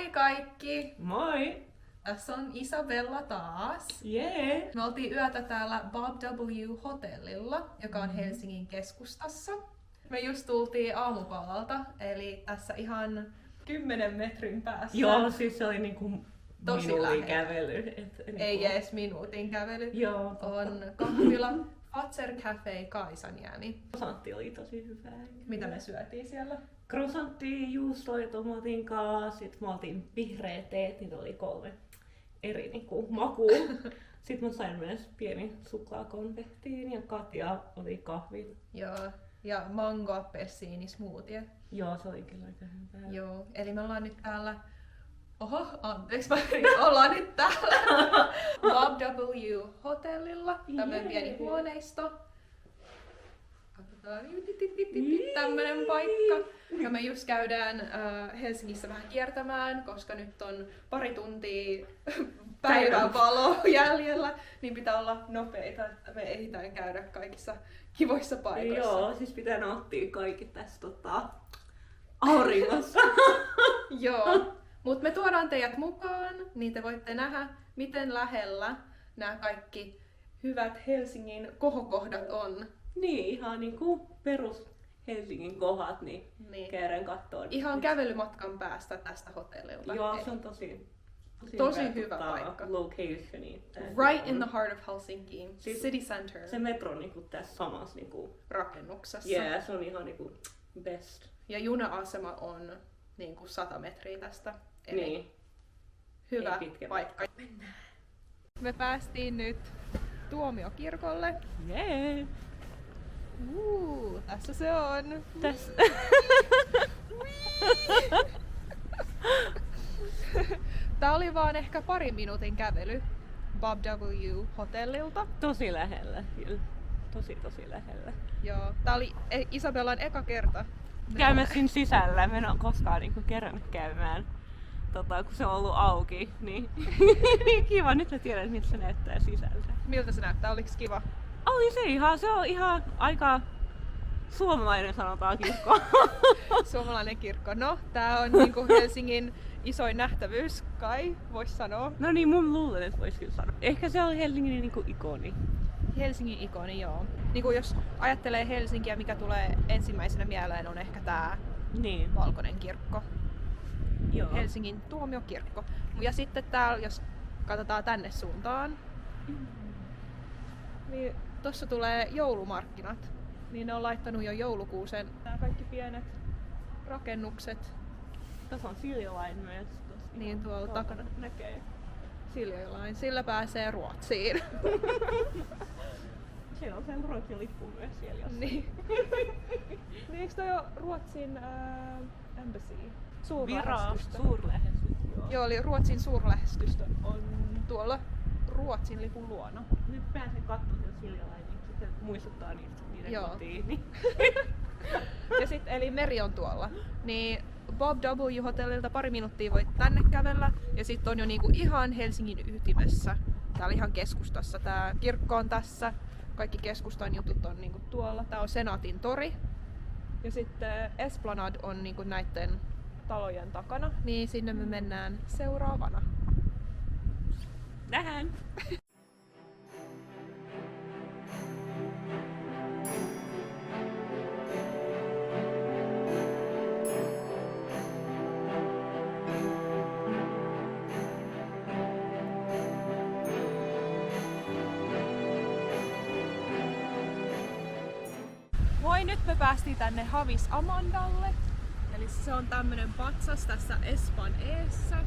Moi kaikki! Moi! Tässä on Isabella taas. Jee! Me oltiin yötä täällä Bob W. Hotellilla, joka on Helsingin keskustassa. Me just tultiin aamupalalta, eli tässä ihan 10 metrin päässä. Joo, siis se oli niinku Tosi minuutin lähellä. kävely. Ei edes minuutin kävely. Joo. On kahvila Fatser Cafe Kaisaniemi. Croissantti oli tosi hyvää. Mitä me syötiin siellä? Croissantti, juustoja tomatin kanssa, sit me oltiin vihreä teet, niitä oli 3 eri niinku makua. Sitten mä sain myös pieni suklaakonfektiin ja Katja oli kahvit. Joo. Ja mango appelsiini smoothie. Joo, se oli kyllä aika hyvää. Joo, eli me ollaan nyt täällä... Oho, anteeksi, ollaan nyt täällä Bob W. Hotellilla. Tämmönen pieni huoneisto. Katsotaan, tämmönen paikka. Ja me just käydään Helsingissä vähän kiertämään, koska nyt on pari tuntia päivänvaloa jäljellä, niin pitää olla nopeita, että me ehditään käydä kaikissa kivoissa paikoissa. Joo, siis pitää nauttia kaikki tästä auringossa. Joo, mutta me tuodaan teidät mukaan, niin te voitte nähdä, miten lähellä nämä kaikki hyvät Helsingin kohokohdat on. Niin, ihan niinku perus Helsingin kohdat, niin käydään kattoon. Ihan kävelymatkan päästä tästä hotellilta. Joo, se on tosi hyvä paikka. Locationi. Right in the heart of Helsinki, Siis city center. Se metro on niinku tässä samassa niinku Rakennuksessa. yeah, se on ihan niinku best. Ja juna-asema on niinku 100 metriä tästä. Eli Niin. hyvä Ei pitkä paikka. Mennään. Me päästiin nyt Tuomiokirkolle. Jee! Tässä se on. Tässä. Tää oli vaan ehkä pari minuutin kävely Bob W. Hotellilta. Tosi lähellä, kyllä. Tosi lähellä. Joo, tää oli Isabellan eka kerta. Käymässä siinä sisällä. Mä en oo koskaan niinku kerännyt käymään. Kun se on ollut auki, niin kiva. Nyt mä tiedän, miltä se näyttää sisältä. Miltä se näyttää? Oliks kiva? Oli se ihan. Se on ihan aika suomalainen, sanotaan, kirkko. Suomalainen kirkko. No, tää on niinku Helsingin isoin nähtävyys, kai vois sanoa. No niin, mun luulen, että vois kyllä sanoa. Ehkä se on Helsingin niinku ikoni. Helsingin ikoni, joo. Niinku jos ajattelee Helsinkiä, mikä tulee ensimmäisenä mieleen, on ehkä tää Niin. valkoinen kirkko. Joo. Helsingin Tuomiokirkko. Ja sitten täällä, jos katsotaan tänne suuntaan, niin tossa tulee joulumarkkinat. Niin ne on laittanut jo joulukuusen nämä kaikki pienet rakennukset. Tässä on Siljalain myös. Niin tuolla takana näkee. Siljalain. Sillä pääsee Ruotsiin. Siellä on sen Ruotsin lippu myös siellä jossain. Niin. Niin eikö toi ole Ruotsin embassy? Suurlähetystö. Suurlähetystö. Joo, eli Ruotsin suurlähetystö on tuolla Ruotsin lipun luona. Nyt pääsen katsomaan sen Siljalain, niin sitten muistuttaa niiden Joo. kotiin. Niin. Ja sitten eli meri on tuolla. Niin Bob W. Hotellilta pari minuuttia voit tänne kävellä. Ja sitten on jo niinku ihan Helsingin ytimessä. Täällä ihan keskustassa. Tää kirkko on tässä. Kaikki keskustan jutut on niinku tuolla. Tää on Senaatin tori. Ja sitten Esplanade on niinku näitten talojen takana. Niin sinne me mennään seuraavana. Nähdään! Moi, nyt me päästiin tänne Havis Amandalle. Eli se on tämmönen patsas tässä Espan eessä.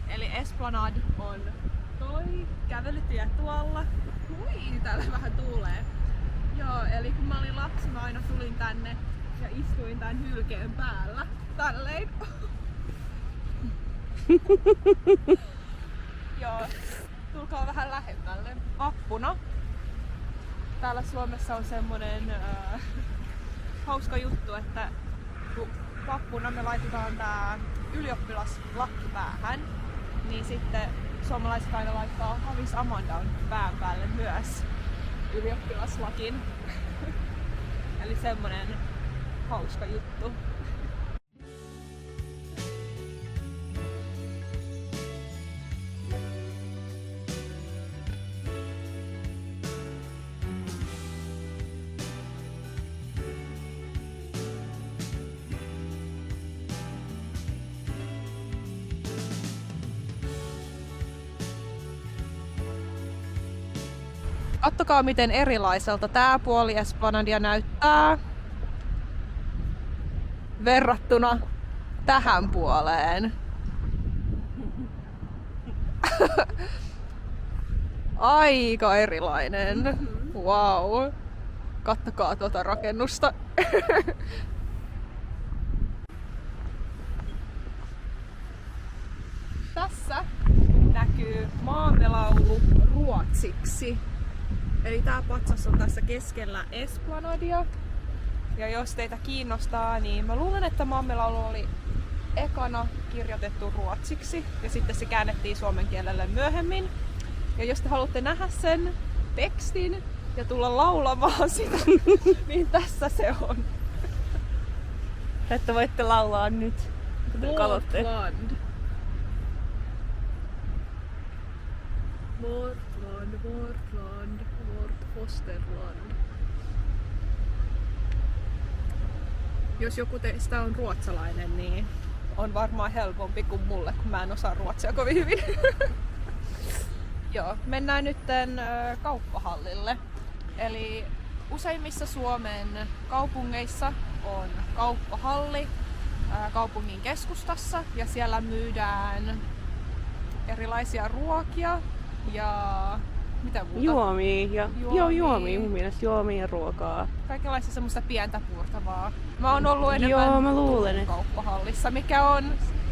Eli Esplanade on toi kävelytie tuolla. Hui, täällä vähän tuulee. Joo, eli kun mä olin lapsi, mä aina tulin tänne ja istuin tän hylkeen päällä. Tälleen. Joo, tulkaa vähän lähemmälle. Vappuna. Täällä Suomessa on semmonen hauska juttu, että kun vappuna me laitetaan tää ylioppilaslakki päähän, niin sitten suomalaiset aina laittaa Havis Amandan pään päälle myös ylioppilaslakin. Eli semmonen hauska juttu. Kattokaa miten erilaiselta tää puoli Esplanadia näyttää verrattuna tähän puoleen. Aika erilainen. Wow. Kattokaa tuota rakennusta. Tässä näkyy Maamme laulu ruotsiksi. Eli tää patsas on tässä keskellä Esplanadia. Ja jos teitä kiinnostaa, niin mä luulen, että Maamme laulu oli ekana kirjoitettu ruotsiksi ja sitten se käännettiin suomen kielelle myöhemmin. Ja jos te haluatte nähdä sen tekstin ja tulla laulamaan sitä, niin tässä se on. Että voitte laulaa nyt, kun te kalotte. Vårt land, vårt fosterland. Jos joku teistä on ruotsalainen, niin on varmaan helpompi kuin mulle, kun mä en osaa ruotsia kovin hyvin. Joo, mennään nytten kauppahallille. Eli useimmissa Suomen kaupungeissa on kauppahalli kaupungin keskustassa ja siellä myydään erilaisia ruokia ja mitä muuta? Juomia. Joo, juomia mun mielestä. Juomia ja ruokaa. Kaikenlaista semmoista pientä puurtavaa. Mä oon ollut enemmän Joo, mä luulen, että kauppahallissa, mikä on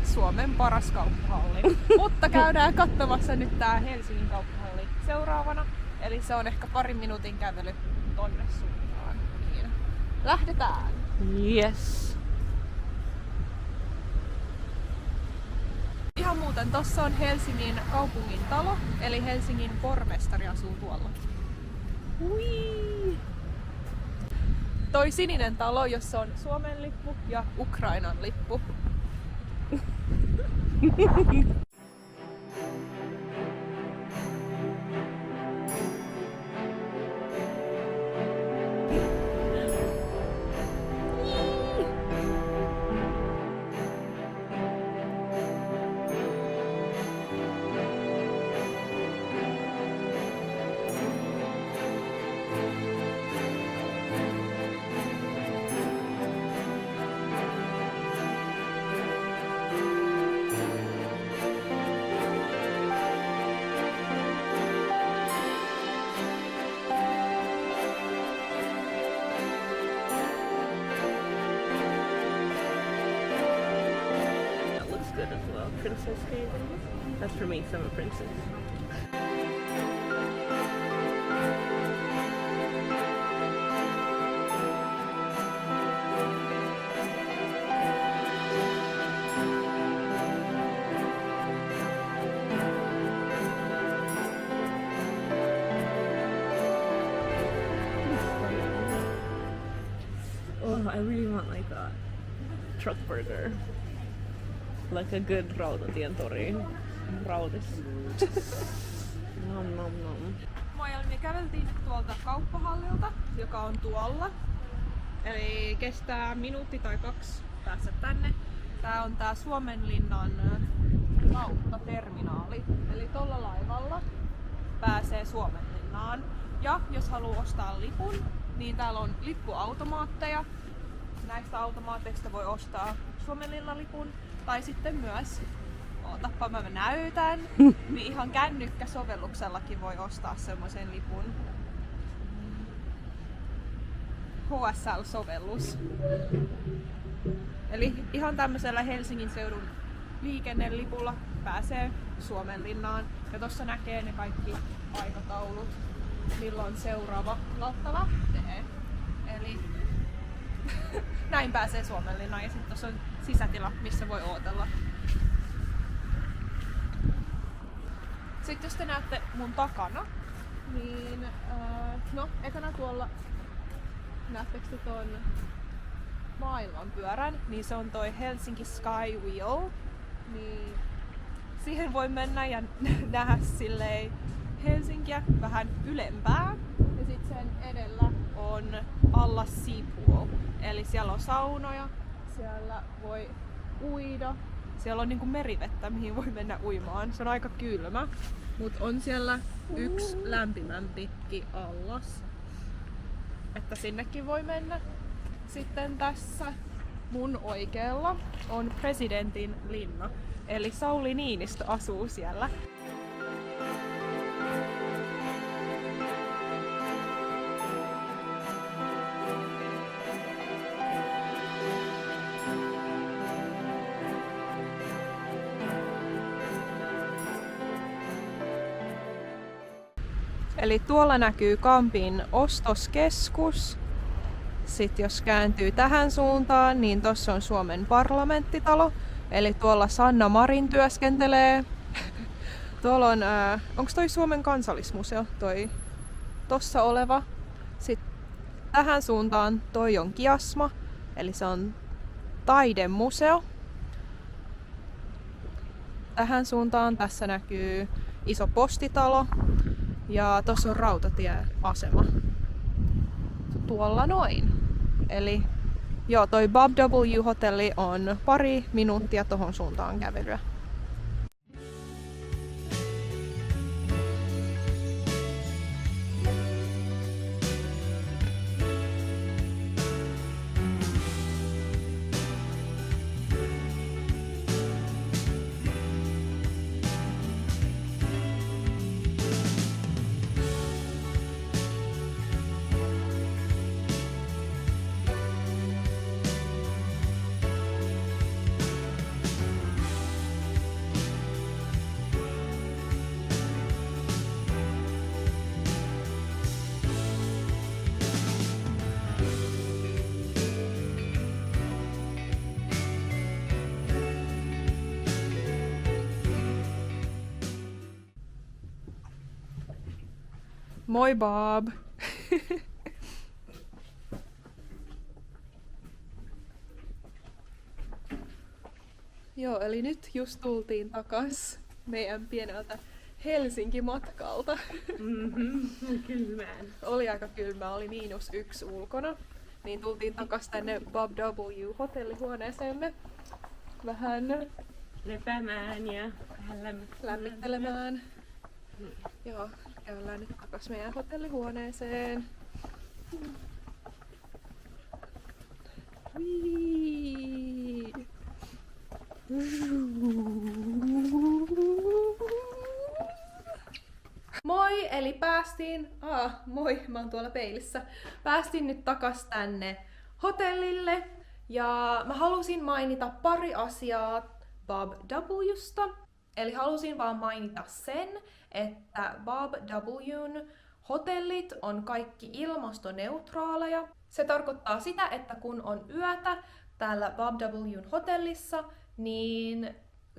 Suomen paras kauppahalli. Mutta käydään katsomassa nyt tää Helsingin kauppahalli seuraavana. Eli se on ehkä 2 minuutin kävely tonne suuntaan. Niin. Lähdetään! Yes. Ihan muuten, tossa on Helsingin kaupungin talo, eli Helsingin pormestari asuu tuolla. Hui! Toi sininen talo, jossa on Suomen lippu ja Ukrainan lippu. Good as well. Princess Haven. That's for me, 'cause I'm a princess. Oh, I really want like a truck burger. Like a good rautatien tori. Rautis. Nom nom nom. Moi, eli me käveltiin nyt tuolta kauppahallilta, joka on tuolla. Eli kestää minuutti tai 2 päästä tänne. Tää on tää Suomenlinnan kauttaterminaali. Eli tuolla laivalla pääsee Suomenlinnaan. Ja jos haluaa ostaa lipun, niin täällä on lippuautomaatteja. Näistä automaateista voi ostaa Suomenlinnan lipun. Tai sitten myös, ootappa mä näytän, niin ihan kännykkäsovelluksellakin voi ostaa semmoisen lipun. HSL-sovellus. Eli ihan tämmöisellä Helsingin seudun liikennelipulla pääsee Suomenlinnaan. Ja tossa näkee ne kaikki aikataulut, milloin seuraava lautta lähtee. Eli näin pääsee Suomenlinnaan ja sitten tuossa on sisätila, missä voi ootella. Sitten jos te näette mun takana, niin no ekana tuolla näettekö te ton maailmanpyörän, niin se on toi Helsinki Sky Wheel. Niin siihen voi mennä ja nähdä silleen Helsinkiä vähän ylempää. Ja sitten sen edellä on Allas Sea Pool. Eli siellä on saunoja, siellä voi uida. Siellä on niinku merivettä, mihin voi mennä uimaan. Se on aika kylmä. Mut on siellä yksi lämpimämpikin allas. Että sinnekin voi mennä. Sitten tässä mun oikealla on presidentin linna. Eli Sauli Niinistö asuu siellä. Eli tuolla näkyy Kampin ostoskeskus. Sitten jos kääntyy tähän suuntaan, niin tuossa on Suomen parlamenttitalo. Eli tuolla Sanna Marin työskentelee. Tuolla on, onko toi Suomen kansallismuseo, toi tossa oleva. Sitten tähän suuntaan toi on Kiasma, eli se on taidemuseo. Tähän suuntaan tässä näkyy iso postitalo. Ja tuossa on rautatieasema. Tuolla noin. Eli joo, toi Bob W. Hotelli on pari minuuttia tohon suuntaan kävelyä. Moi Bob! Joo, eli nyt just tultiin takas meidän pieneltä Helsinki-matkalta. Kylmään. Oli aika kylmä, oli -1 ulkona. Niin tultiin takas tänne Bob W. hotellihuoneeseemme vähän Lepäämään ja vähän lämmittelemään. Joo, käydään nyt takas meidän hotellihuoneeseen. Whee! Moi, eli päästiin... moi, mä oon tuolla peilissä. Päästiin nyt takas tänne hotellille. Ja mä halusin mainita pari asiaa Bob W:sta. Eli halusin vaan mainita sen, että Bob W:n hotellit on kaikki ilmastoneutraaleja. Se tarkoittaa sitä, että kun on yötä täällä Bob W:n hotellissa, niin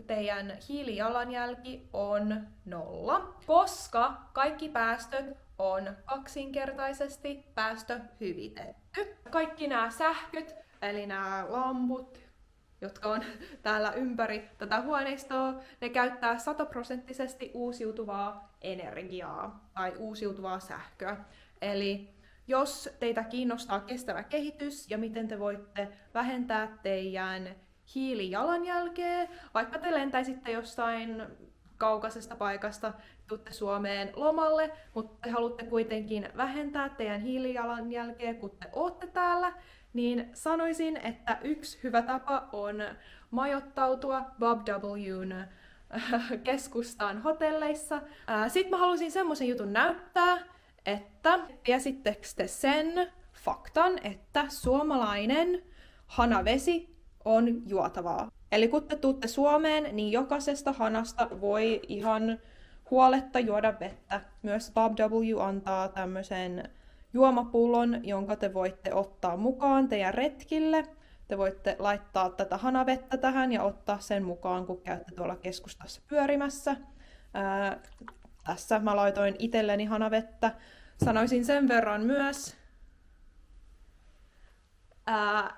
teidän hiilijalanjälki on 0, koska kaikki päästöt on kaksinkertaisesti päästöhyvitetty. Kaikki nämä sähköt, eli nämä lamput, jotka on täällä ympäri tätä huoneistoa, ne käyttää 100% uusiutuvaa energiaa tai uusiutuvaa sähköä. Eli jos teitä kiinnostaa kestävä kehitys ja miten te voitte vähentää teidän hiilijalanjälkeä, vaikka te lentäisitte jostain kaukaisesta paikasta, tuutte Suomeen lomalle, mutta te haluatte kuitenkin vähentää teidän hiilijalanjälkeä, kun te ootte täällä, niin sanoisin, että yksi hyvä tapa on majoittautua Bob W:n keskustaan hotelleissa. Sitten mä halusin semmoisen jutun näyttää, että tiesittekö te sen faktan, että suomalainen hanavesi on juotavaa. Eli kun te tuutte Suomeen, niin jokaisesta hanasta voi ihan huoletta juoda vettä. Myös Bob W antaa tämmöisen juomapullon, jonka te voitte ottaa mukaan teidän retkille. Te voitte laittaa tätä hanavettä tähän ja ottaa sen mukaan, kun käytte tuolla keskustassa pyörimässä. Tässä mä laitoin itselleni hanavettä. Sanoisin sen verran myös,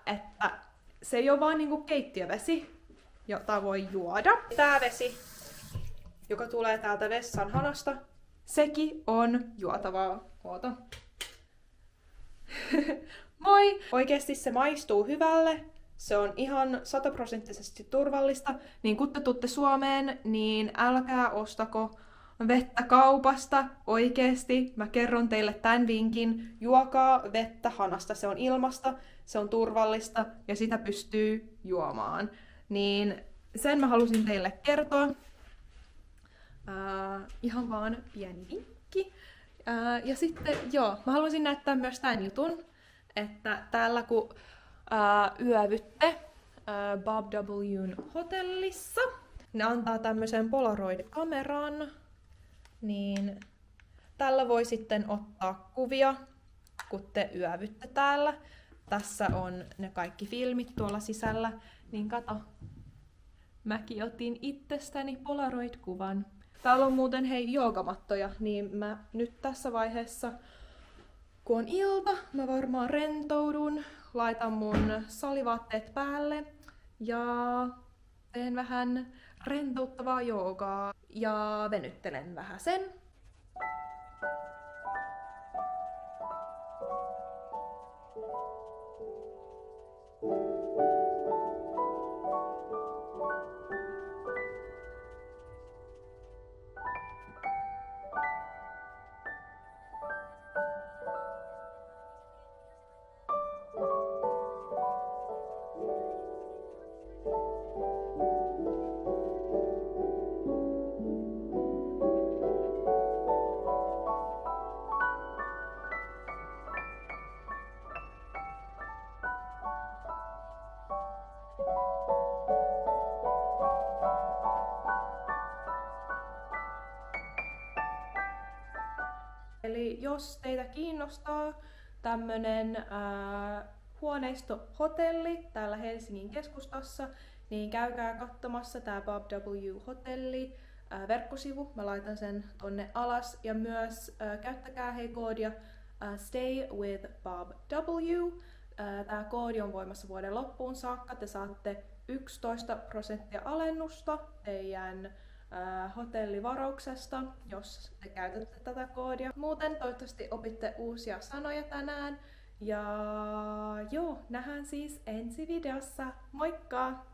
että se ei ole vaan niinku keittiövesi, jota voi juoda. Tää vesi, joka tulee täältä vessan hanasta, sekin on juotavaa. Oota. Moi! Oikeesti se maistuu hyvälle. Se on ihan 100% turvallista. Niin kun te tuutte Suomeen, niin älkää ostako vettä kaupasta, oikeesti. Mä kerron teille tämän vinkin. Juokaa vettä hanasta, se on ilmasta, se on turvallista ja sitä pystyy juomaan. Niin sen mä halusin teille kertoa. Ihan vaan pieni vinkki. Ja sitten joo, mä haluaisin näyttää myös tämän jutun, että täällä kun yövytte Bob W'n hotellissa, ne antaa tämmöisen Polaroid-kameran, niin tällä voi sitten ottaa kuvia, kun te yövytte täällä. Tässä on ne kaikki filmit tuolla sisällä, niin kato, mäkin otin itsestäni Polaroid-kuvan. Täällä on muuten hei joogamattoja, niin mä nyt tässä vaiheessa, kun on ilta, mä varmaan rentoudun, laitan mun salivaatteet päälle ja teen vähän rentouttavaa joogaa ja venyttelen vähän sen. Eli jos teitä kiinnostaa tämmönen huoneistohotelli täällä Helsingin keskustassa, niin käykää katsomassa tää Bob W Hotelli verkkosivu. Mä laitan sen tonne alas ja myös käyttäkää hei koodia Stay with Bob W. Tää koodi on voimassa vuoden loppuun saakka. Te saatte 11% alennusta teidän hotellivarauksesta, jos te käytätte tätä koodia. Muuten toivottavasti opitte uusia sanoja tänään. Ja joo, nähdään siis ensi videossa. Moikka!